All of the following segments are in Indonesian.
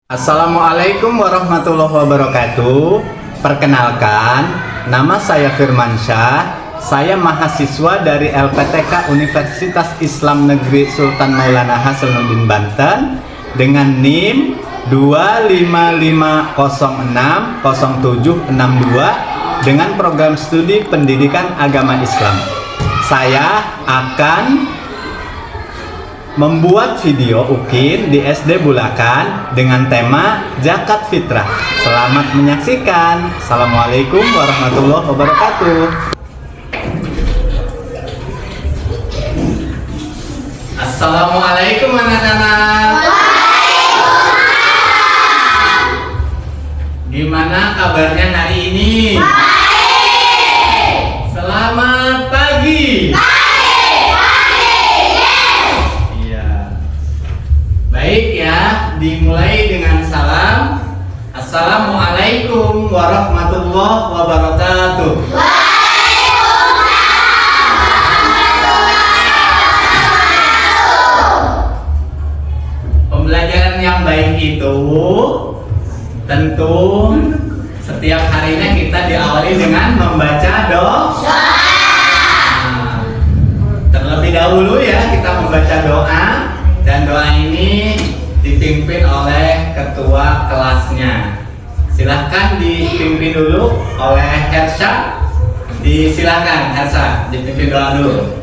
Assalamualaikum warahmatullahi wabarakatuh. Perkenalkan, nama saya Firmansyah. Saya mahasiswa dari LPTK Universitas Islam Negeri Sultan Maulana Hasanuddin Banten dengan NIM 255060762 dengan program studi pendidikan agama Islam. Saya akan membuat video UKIN di SD Bulakan dengan tema Zakat Fitrah. Selamat menyaksikan. Assalamualaikum warahmatullahi wabarakatuh. Assalamualaikum anak-anak. Gimana kabarnya hari ini? Selamat pagi. Baik ya, dimulai dengan salam. Assalamualaikum warahmatullahi wabarakatuh. Pembelajaran yang baik itu tentu setiap harinya kita diawali dengan membaca doa. Terlebih dahulu ya kita membaca doa. Dan doa ini dipimpin oleh ketua kelasnya. Silahkan dipimpin dulu oleh Hersha. Disilakan Hersha, dipimpin doa dulu.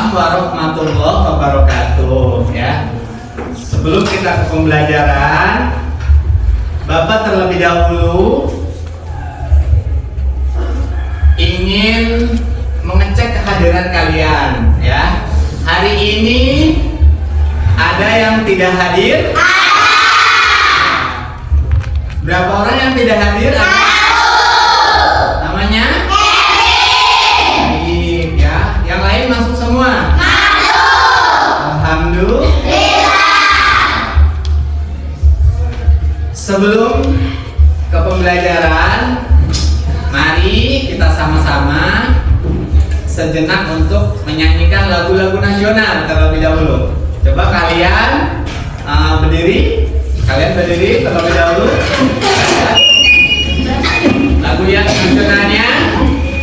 Warahmatullahi wabarakatuh ya. Sebelum kita ke pembelajaran, Bapak terlebih dahulu ingin mengecek kehadiran kalian ya. Hari ini ada yang tidak hadir? Berapa orang yang tidak hadir? Namanya? Ya, yang lain masuk semua? Alhamdulillah. Sebelum ke pembelajaran, mari kita sama-sama sejenak untuk menyanyikan lagu-lagu nasional terlebih dahulu. Coba kalian berdiri. Kalian berdiri terlebih dahulu. Lagu yang nasionalnya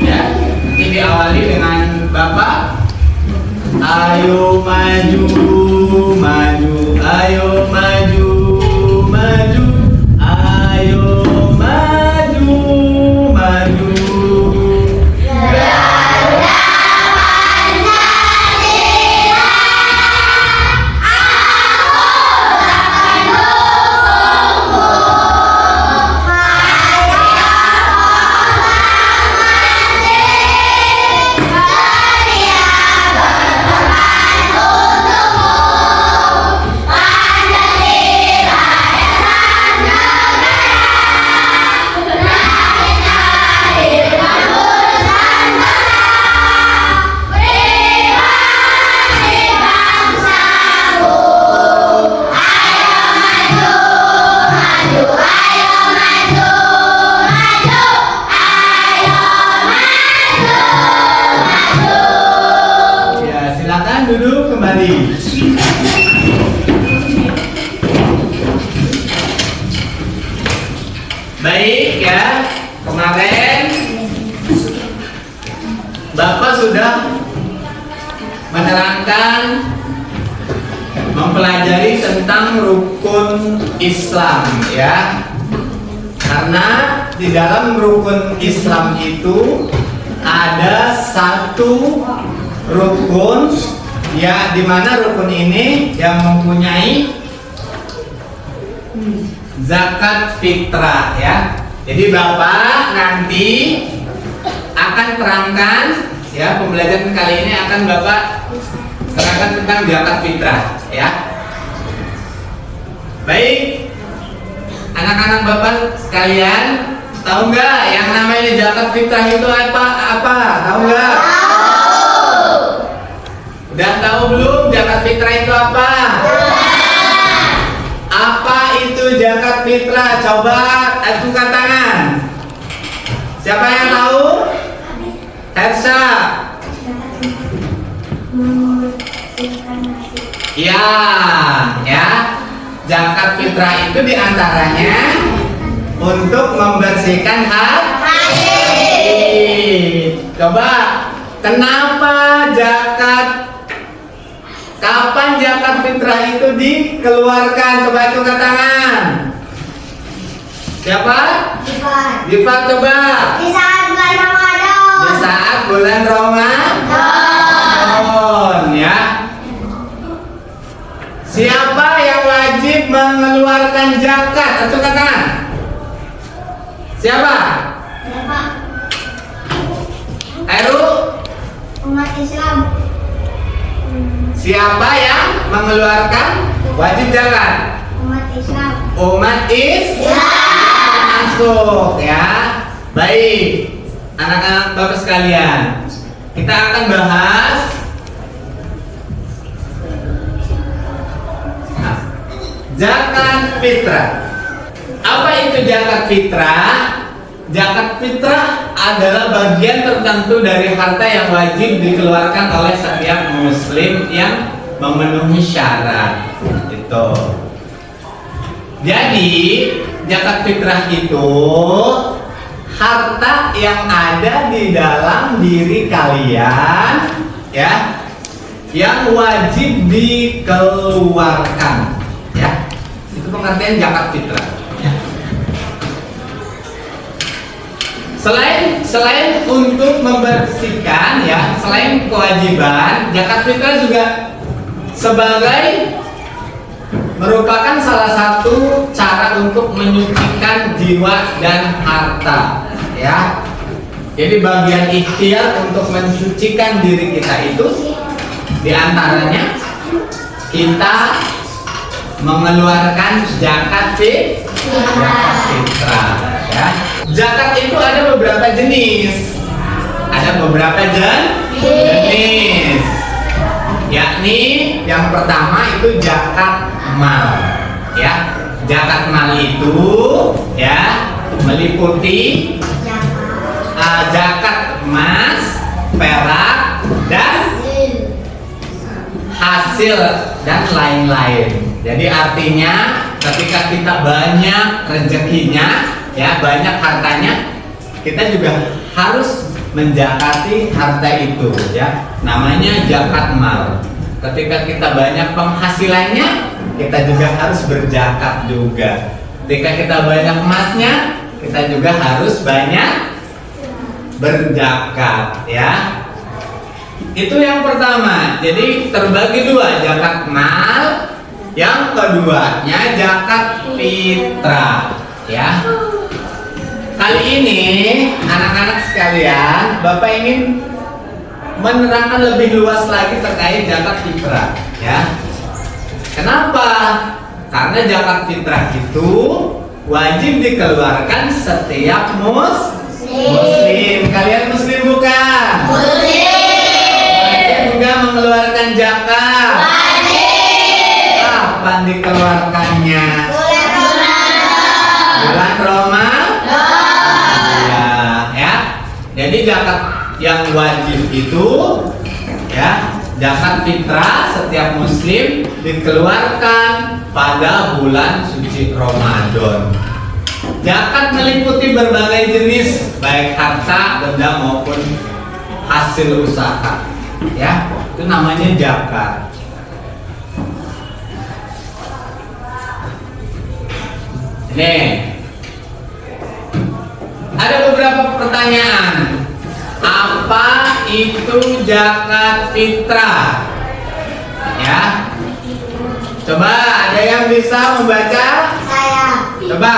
ya, nanti diawali dengan Bapak. Ayo maju, maju, ayo maju, maju, ayo maju, maju. Garuda Pancasila, aku akan dukungmu. Duduk kembali. Baik ya, kemarin Bapak sudah menerangkan, mempelajari tentang rukun Islam ya. Karena di dalam rukun Islam itu ada satu rukun, ya, di mana rukun ini yang mempunyai zakat fitrah, ya. Jadi Bapak nanti akan terangkan, ya, pembelajaran kali ini akan Bapak terangkan tentang zakat fitrah, ya. Baik, anak-anak Bapak sekalian, tahu nggak yang namanya zakat fitrah itu apa? Tahu nggak? Udah tahu belum zakat fitrah itu apa? Apa itu zakat fitrah? Coba acungkan tangan. Siapa yang tahu? Hersa. Ya, ya. Zakat fitrah itu diantaranya untuk membersihkan hati. Coba, kenapa kapan zakat fitrah itu dikeluarkan? Coba acungkan tangan. Siapa? Difat, coba. Di saat bulan Ramadan. Di saat bulan Ramadan, ya. Siapa yang wajib mengeluarkan zakat? Acungkan tangan. Siapa? Ayo. Umat Islam. Siapa yang mengeluarkan wajib zakat? Umat Islam. Umat Islam. Masuk, ya. Baik, anak-anak Bapak sekalian, kita akan bahas zakat fitrah. Apa itu zakat fitrah? Zakat fitrah adalah bagian tertentu dari harta yang wajib dikeluarkan oleh setiap muslim yang memenuhi syarat. Itu. Jadi, zakat fitrah itu harta yang ada di dalam diri kalian, ya, yang wajib dikeluarkan, ya. Itu pengertian zakat fitrah, ya. Selain untuk membersihkan, ya, selain kewajiban, zakat fitrah juga sebagai merupakan salah satu cara untuk menyucikan jiwa dan harta, ya. Jadi bagian ikhtiar untuk mensucikan diri kita itu diantaranya kita mengeluarkan zakat fitrah, ya. Zakat itu ada beberapa jenis. Ada beberapa jenis. Yakni yang pertama itu zakat mal, ya. Zakat mal itu, ya, meliputi zakat emas, perak, dan hasil dan lain-lain. Jadi artinya ketika kita banyak rezekinya, ya, banyak hartanya, kita juga harus menzakati harta itu, ya. Namanya zakat mal. Ketika kita banyak penghasilannya, kita juga harus berzakat juga. Ketika kita banyak emasnya, kita juga harus banyak berzakat, ya. Itu yang pertama. Jadi terbagi dua, zakat mal. Yang keduanya zakat fitrah, ya. Kali ini anak-anak sekalian, Bapak ingin menerangkan lebih luas lagi terkait zakat fitrah, ya. Kenapa? Karena zakat fitrah itu wajib dikeluarkan setiap muslim. Kalian muslim bukan? Wajib juga mengeluarkan zakat. Kapan dikeluarkannya? Bulan Ramadan. Ya. Jadi zakat yang wajib itu, ya, zakat fitrah setiap muslim dikeluarkan pada bulan suci Ramadan. Zakat meliputi berbagai jenis, baik harta, benda maupun hasil usaha, ya. Itu namanya zakat. Nih, ada beberapa pertanyaan. Apa apa itu zakat fitrah? Ya. Coba ada yang bisa membaca? Saya. Coba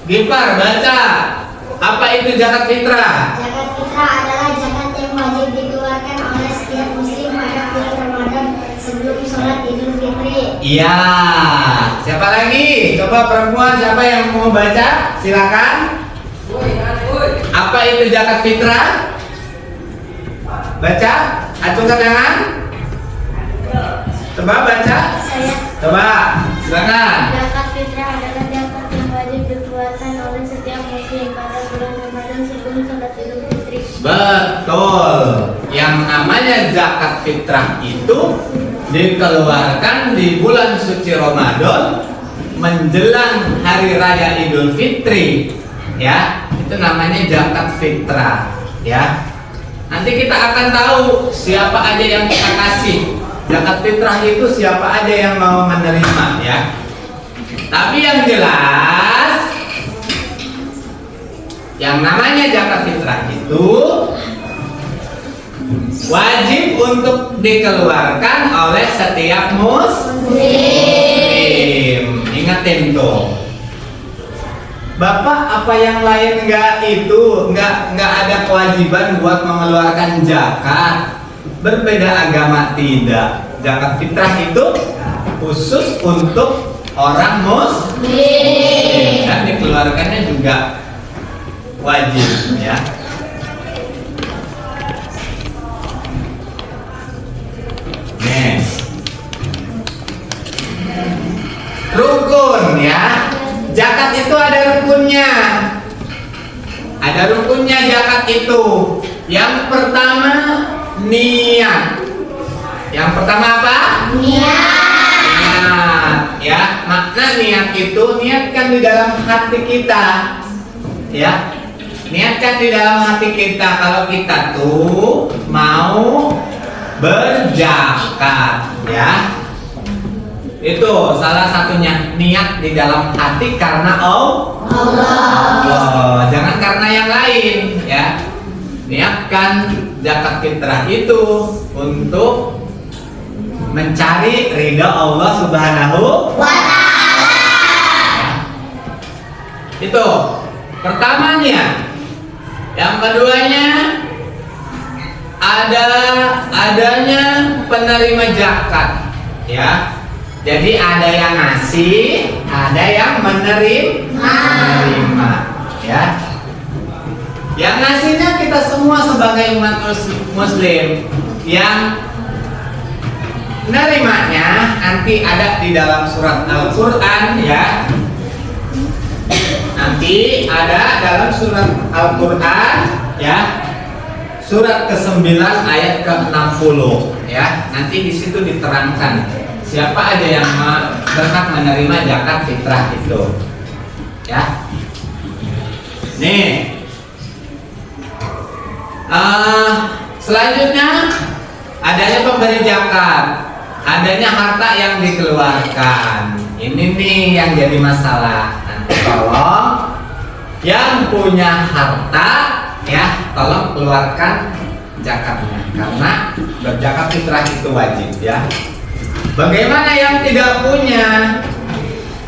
Gifar baca. Apa itu zakat fitrah? Zakat fitrah adalah zakat yang wajib dikeluarkan oleh setiap muslim pada bulan Ramadan sebelum sholat Idul Fitri. Iya. Siapa lagi? Coba perempuan siapa yang mau baca? Silakan. Apa itu zakat fitrah? Baca. Acungkan tangan. Coba baca. Saya. Coba. Silakan. Zakat fitrah adalah zakat yang wajib dikeluarkan oleh setiap muslim pada bulan Ramadan sebelum sholat Idul Fitri. Betul. Yang namanya zakat fitrah itu dikeluarkan di bulan suci Ramadan menjelang hari raya Idul Fitri. Ya, itu namanya zakat fitrah. Ya. Nanti kita akan tahu siapa aja yang kita kasih. Zakat fitrah itu siapa aja yang mau menerima, ya. Tapi yang jelas, yang namanya zakat fitrah itu wajib untuk dikeluarkan oleh setiap muslim. Ingatin tuh. Bapak, apa yang lain nggak ada kewajiban buat mengeluarkan zakat? Berbeda agama tidak. Zakat fitrah itu khusus untuk orang muslim dan dikeluarkannya juga wajib, ya. Nih. Rukun, ya. Zakat itu ada rukunnya. Ada rukunnya zakat itu. Yang pertama niat. Yang pertama apa? Niat. Ya, makna niat itu niatkan di dalam hati kita. Ya. Niatkan di dalam hati kita kalau kita tuh mau berzakat, ya. Itu salah satunya, niat di dalam hati karena Allah. Jangan karena yang lain, ya. Niatkan zakat fitrah itu untuk mencari ridha Allah Subhanahu wa Ta'ala. Itu pertamanya. Yang keduanya adanya penerima zakat, ya. Jadi ada yang ngasih, ada yang menerima, ya. Yang ngasihnya kita semua sebagai umat muslim. Yang menerimanya nanti ada di dalam surat Al-Quran, ya. Nanti ada dalam surat Al-Quran, ya. Surat ke-9 ayat ke-60, ya. Nanti di situ diterangkan siapa aja yang berhak menerima zakat fitrah itu, ya. Nih, selanjutnya adanya pemberi zakat, adanya harta yang dikeluarkan. Ini nih yang jadi masalah. Nanti tolong yang punya harta, ya, tolong keluarkan zakatnya karena berzakat fitrah itu wajib, ya. Bagaimana yang tidak punya?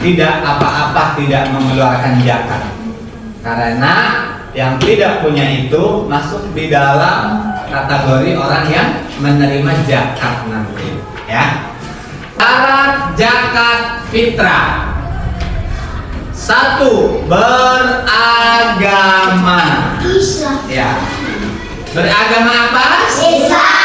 Tidak apa-apa tidak mengeluarkan zakat. Karena yang tidak punya itu masuk di dalam kategori orang yang menerima zakat nanti, ya. Syarat zakat fitrah. 1. Beragama. Ya. Beragama apa? Islam.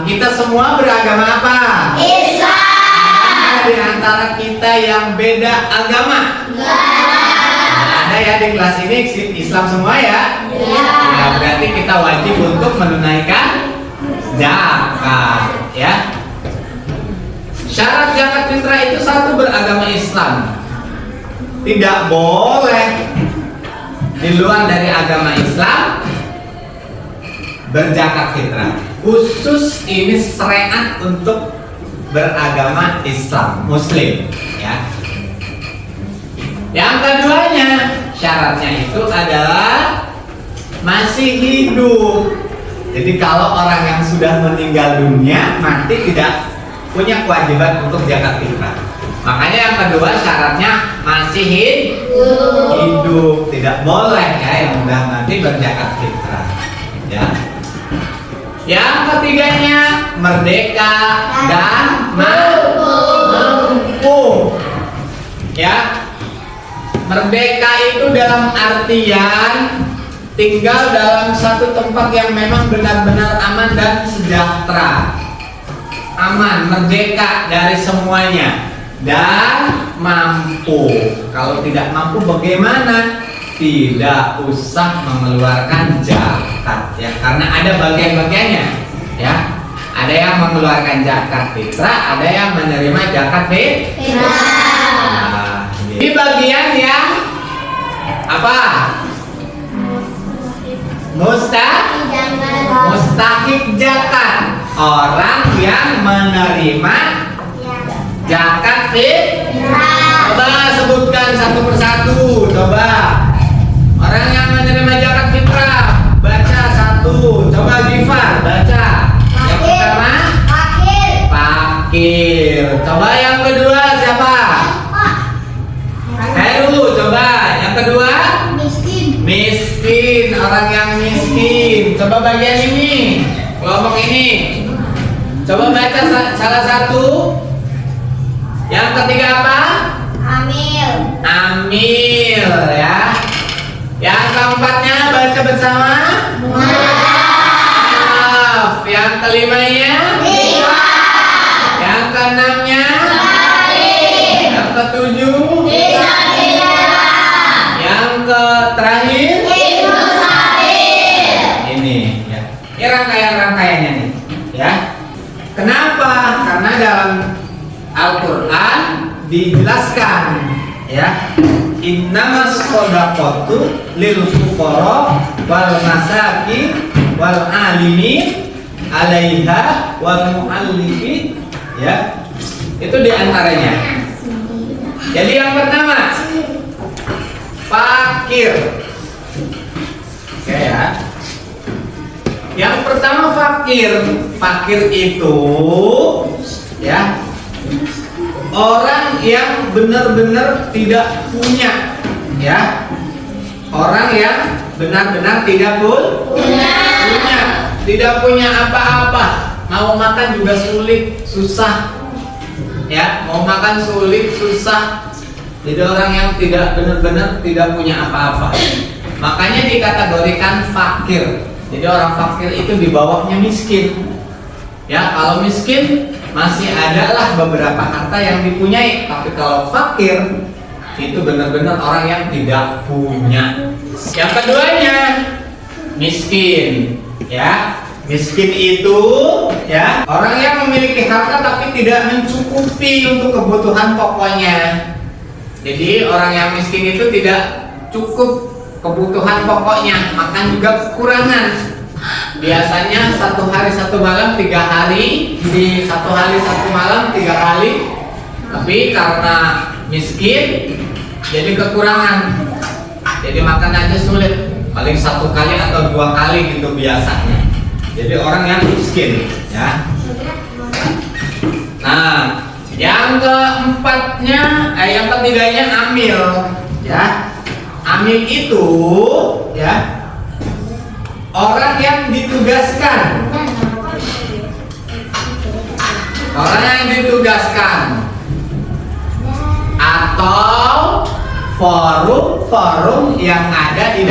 Kita semua beragama apa? Islam. Ada di antara kita yang beda agama? Ada ya di kelas ini Islam semua, ya? Ya, berarti kita wajib untuk menunaikan zakat, ya. Syarat zakat fitrah itu 1, beragama Islam. Tidak boleh di luar dari agama Islam berzakat fitrah. Khusus ini syariat untuk beragama Islam, Muslim, ya. Yang keduanya, syaratnya itu adalah masih hidup. Jadi kalau orang yang sudah meninggal dunia, mati, tidak punya kewajiban untuk zakat fitrah. Makanya yang kedua syaratnya masih hidup, tidak boleh ya yang udah mati berzakat fitrah. Ya. Yang ketiganya merdeka dan mampu. Ya. Merdeka itu dalam artian tinggal dalam satu tempat yang memang benar-benar aman dan sejahtera. Aman, merdeka dari semuanya. Dan mampu. Kalau tidak mampu bagaimana? Tidak usah mengeluarkan zakat ya, karena ada bagian-bagiannya ya. Ada yang mengeluarkan zakat fitrah, ada yang menerima zakat fitrah. Di bagian yang apa? Mustahik zakat, orang yang menerima zakat fitrah. Coba sebutkan satu persatu. Coba orang yang menerima zakat fitrah, baca satu. Coba Gifar baca. Yang pertama fakir. Coba yang kedua siapa? Heru. Coba yang kedua miskin, orang yang miskin. Coba bagian ini, kelompok ini. Coba baca salah satu. Yang ketiga apa? Amil ya. Yang keempatnya baca bersama. Maaf. Yang kelimanya. Yang keenamnya. Yang ketujuh. Yang terakhir. Ini ya. Ini rangkaian-rangkaiannya nih ya. Kenapa? Karena dalam Al-Quran dijelaskan ya, innamas shadaqatu lil fuqara wal masakin wal alimin 'alaiha wal mu'allifin ya. Itu diantaranya. Jadi yang pertama fakir. Oke ya. Yang pertama fakir. Fakir itu ya, orang yang benar-benar tidak punya ya. Orang yang benar-benar tidak punya, tidak punya apa-apa. Mau makan juga sulit, susah ya. Mau makan sulit, susah. Jadi orang yang tidak benar-benar tidak punya apa-apa, makanya dikategorikan fakir. Jadi orang fakir itu di bawahnya miskin ya. Kalau miskin masih adalah beberapa harta yang dipunyai, tapi kalau fakir itu benar-benar orang yang tidak punya. Yang keduanya miskin ya. Miskin itu ya, orang yang memiliki harta tapi tidak mencukupi untuk kebutuhan pokoknya. Jadi orang yang miskin itu tidak cukup kebutuhan pokoknya, makan juga kekurangan. Biasanya satu hari satu malam 3 hari, di satu hari satu malam 3 kali. Tapi karena miskin, jadi kekurangan. Jadi makan aja sulit, paling 1 kali atau 2 kali gitu biasanya. Jadi orang yang miskin, ya. Nah, yang keempatnya, yang ketiganya amil, ya. Amil itu, ya, orang yang ditugaskan. Orang yang ditugaskan atau forum-forum yang ada di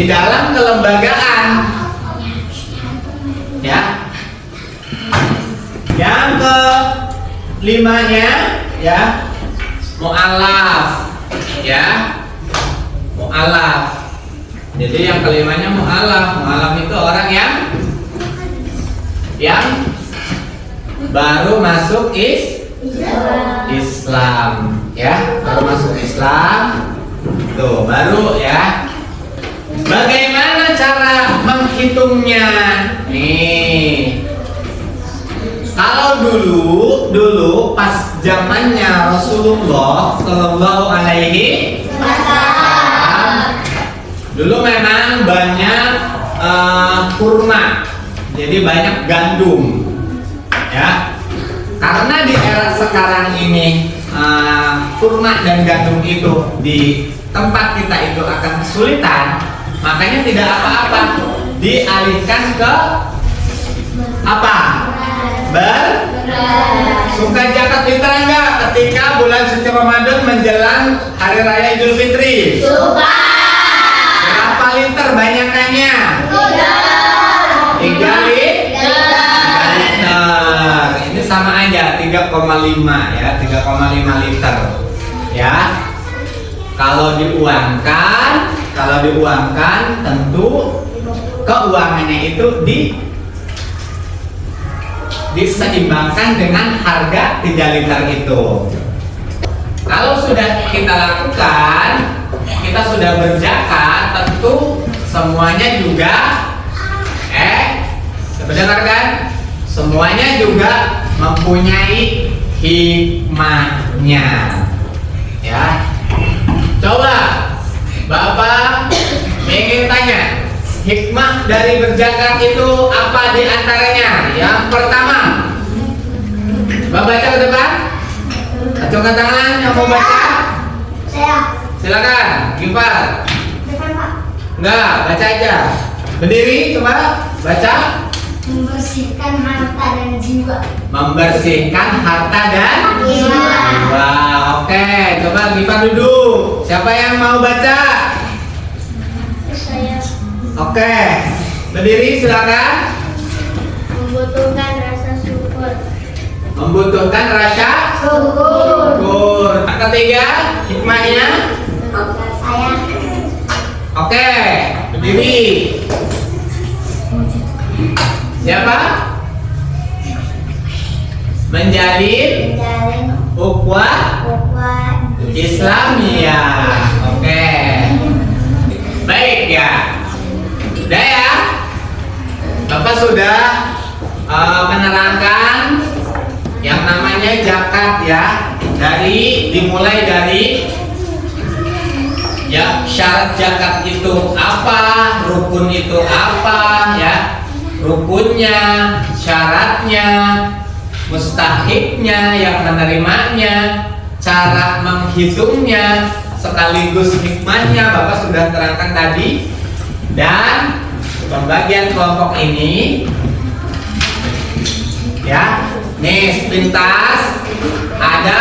dalam kelembagaan, ya. Yang kelimanya, ya, mu'alaf, ya, mu'alaf. Jadi yang kelimanya mu'alaf. Mu'alaf itu orang yang baru masuk Islam, ya, baru masuk Islam. Tuh, baru ya. Bagaimana cara menghitungnya? Nih. Kalau dulu pas zamannya Rasulullah Shallallahu Alaihi Wasallam, Dulu memang banyak kurma, jadi banyak gandum, ya. Karena di era sekarang ini kurma dan gandum itu di tempat kita itu akan kesulitan, makanya tidak apa-apa, dialihkan ke apa? Suka zakat fitrah enggak ketika bulan suci Ramadan menjelang hari raya Idul Fitri? Suka. Berapa liter banyakannya? 3 liter. Ini sama aja 3,5 ya, 3,5 liter. Ya. Kalau diuangkan tentu keuangannya itu diseimbangkan dengan harga 3 liter itu. Kalau sudah kita lakukan, kita sudah berzakat, tentu semuanya juga mendengarkan, semuanya juga mempunyai hikmahnya. Ya. Coba Bapak ingin tanya, hikmah dari berzakat itu apa di antaranya? Yang pertama, Bapak baca ke depan. Acungkan tangan yang mau baca. Saya. Silakan, Gifar. Depan, Pak. Enggak, baca aja. Berdiri, coba baca. Membersihkan harta dan jiwa. Membersihkan harta dan Jiwa. jiwa. Oke, coba Gifar duduk. Siapa yang mau baca? Saya. Oke, berdiri silakan. Membutuhkan rasa syukur. Membutuhkan rasa syukur. Yang ketiga, hikmahnya. Saya. Oke, berdiri. Siapa? Menjalin ukhuwah Islamiyah. Oke. Baik ya. Udah ya. Bapak sudah menerangkan yang namanya zakat ya. Dimulai dari ya syarat zakat itu apa, rukun itu apa ya. Rukunnya, syaratnya, mustahiknya, yang menerimanya, cara menghitungnya, sekaligus hikmahnya Bapak sudah terangkan tadi. Dan pembagian kelompok ini ya, nih sepintas ada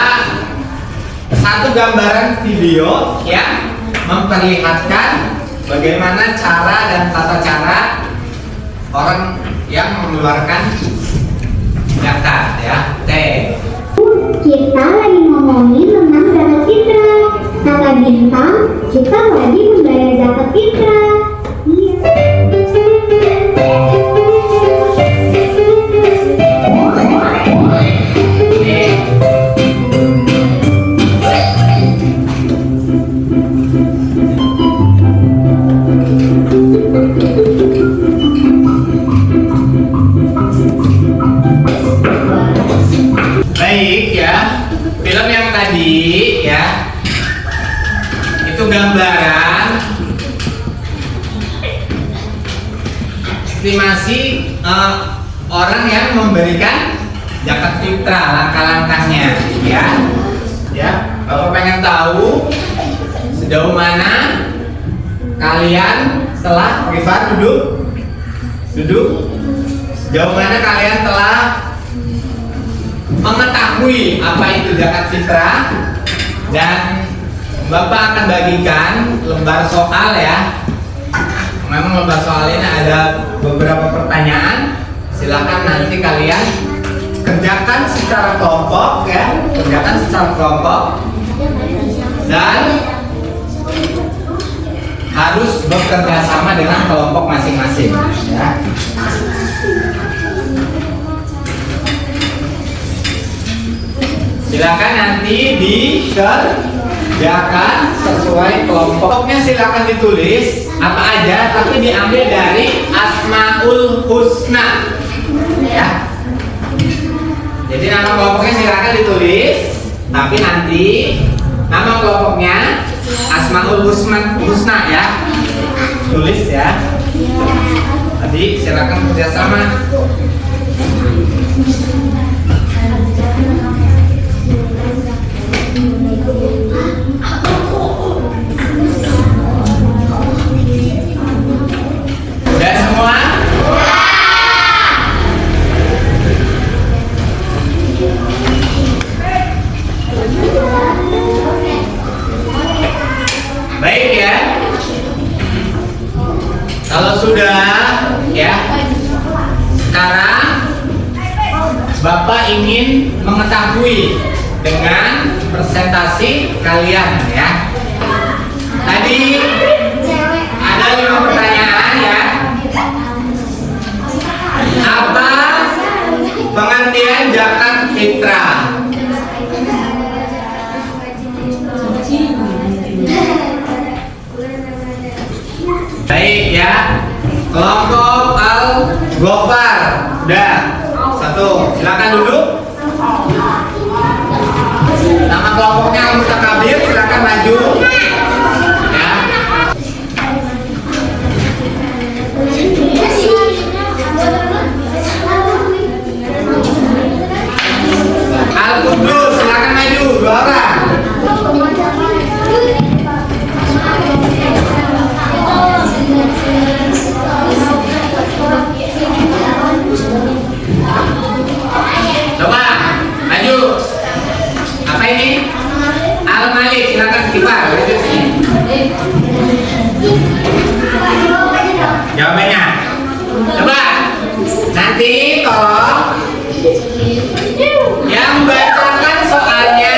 satu gambaran video yang memperlihatkan bagaimana cara dan tata cara orang yang mengeluarkan zakat ya. Kita lagi ngomongin tentang zakat fitrah. Kata Bintang, kita lagi membayar zakat fitrah. Iya. Baik ya, film yang tadi ya itu gambaran estimasi orang yang memberikan zakat fitrah, langkah-langkahnya ya. Ya, Bapak pengen tahu sejauh mana kalian setelah Gifar duduk, sejauh mana kalian telah mengetahui apa itu zakat fitrah. Dan Bapak akan bagikan lembar soal ya. Memang lembar soal ini ada beberapa pertanyaan. Silakan nanti kalian kerjakan secara kelompok ya, dan harus bekerja sama dengan kelompok masing-masing ya. Silakan nanti dikerjakan sesuai kelompoknya. Silakan ditulis apa aja, tapi diambil dari Asmaul Husna ya. Jadi nama kelompoknya silakan ditulis, tapi nanti nama kelompoknya Asmaul Husna ya. tulis ya. Tadi silakan kerjasama. Udah semua? Baik ya. Kalau sudah ya, sekarang Bapak ingin mengetahui dengan presentasi kalian ya. Tadi ada 5 pertanyaan ya. Apa pengertian zakat fitrah? Baik ya. Kelompok Al-Ghofar. Udah. 1. Silakan duduk. Nama kelompoknya Al-Mustakabir. Silakan maju. Ya. Al-Qudus. Silakan maju. 2 orang. Coba maju. Apa ini? Al-Malik. Silakan kibar. Maju sini. Jawabannya. Coba. Nanti tolong yang bacakan soalnya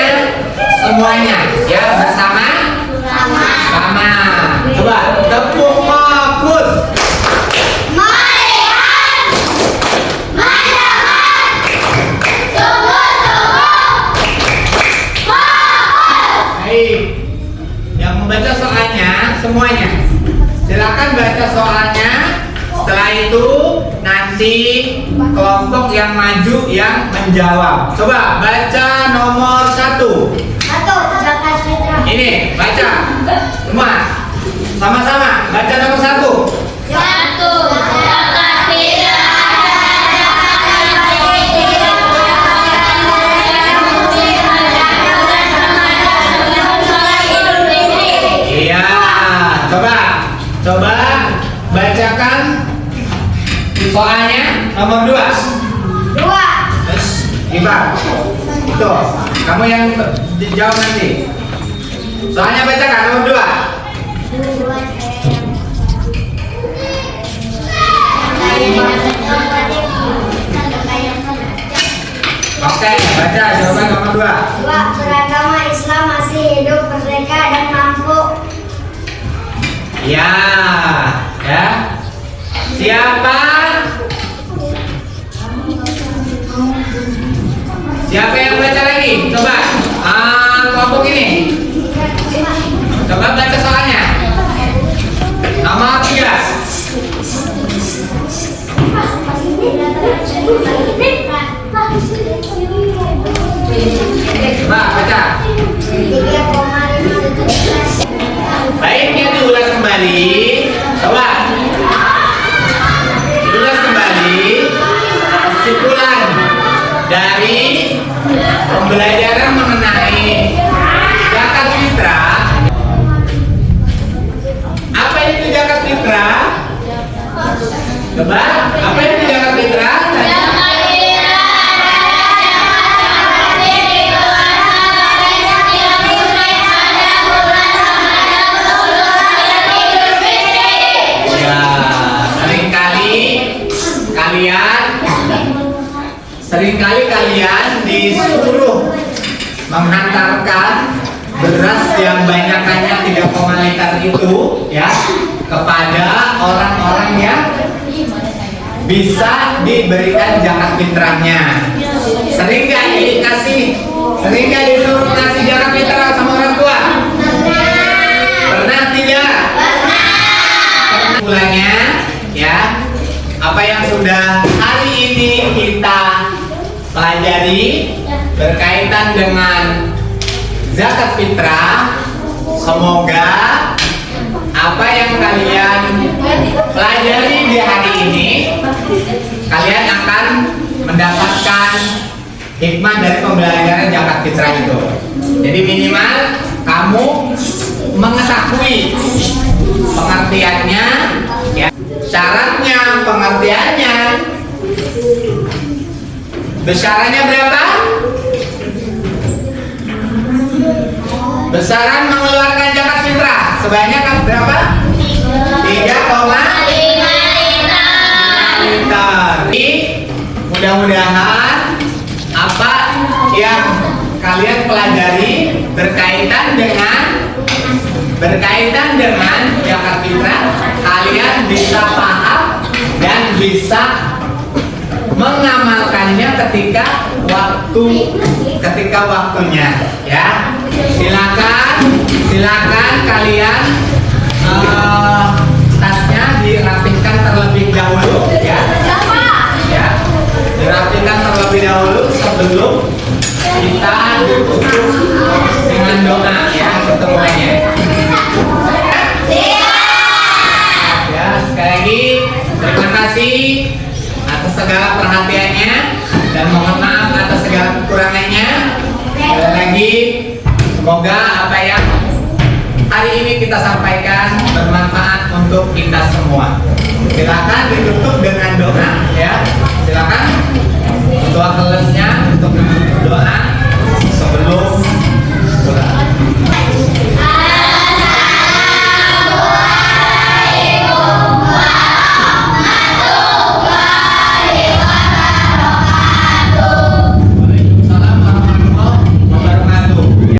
semuanya ya, bersama. Sama. Coba tepuk fokus. Yang membaca soalnya semuanya, silakan baca soalnya. Setelah itu nanti kelompok yang maju yang menjawab. Coba baca nomor 1. Zakat fitrah. Ini baca semua sama-sama. Baca nomor 1. Zakat fitrah. Iya, coba bacakan soalnya nomor 2. Terus Ibar, itu kamu yang jawab nanti. Soalnya bacakan nomor 2. Oke, baca jawaban nomor 2. Beragama Islam masih hidup, merdeka dan mampu. Ya. Siapa yang baca lagi? Coba. Kelompok ini. Coba baca soalnya. Nomor 3. Coba baca. Baiknya diulas kembali. Coba diulas kembali kesimpulan dari pembelajaran mengenai zakat fitrah. Apa itu zakat fitrah? Coba, apa itu zakat fitrah? Seringkali kalian disuruh menghantarkan beras yang banyakannya 3,5 liter itu ya kepada orang-orang yang bisa diberikan zakat fitrahnya. Sering gak dikasih? Sering gak disuruh ngasih zakat fitrah sama orang tua? Pernah tidak? Pernah. Mulanya ya, apa yang sudah hari ini kita pelajari berkaitan dengan zakat fitrah, semoga apa yang kalian pelajari di hari ini, kalian akan mendapatkan hikmah dari pembelajaran zakat fitrah itu. Jadi minimal kamu mengetahui pengertiannya, ya, syaratnya, pengertiannya. Besarannya berapa? Besaran mengeluarkan zakat fitrah sebanyak berapa? 3,5 liter. Jadi mudah-mudahan apa yang kalian pelajari berkaitan dengan zakat fitrah, kalian bisa paham dan bisa mengamalkannya ketika waktunya, ya. Silakan kalian tasnya dirapihkan terlebih dahulu, ya. Ya, dirapihkan terlebih dahulu sebelum kita ditutup dengan doa, ya, ketemuannya. Ya, sekali lagi terima kasih atas segala perhatiannya dan mohon maaf atas segala kekurangannya. Sekali lagi, semoga apa yang hari ini kita sampaikan bermanfaat untuk kita semua. Silakan ditutup dengan doa, ya. Silakan doa kelasnya untuk doa sebelum pulang.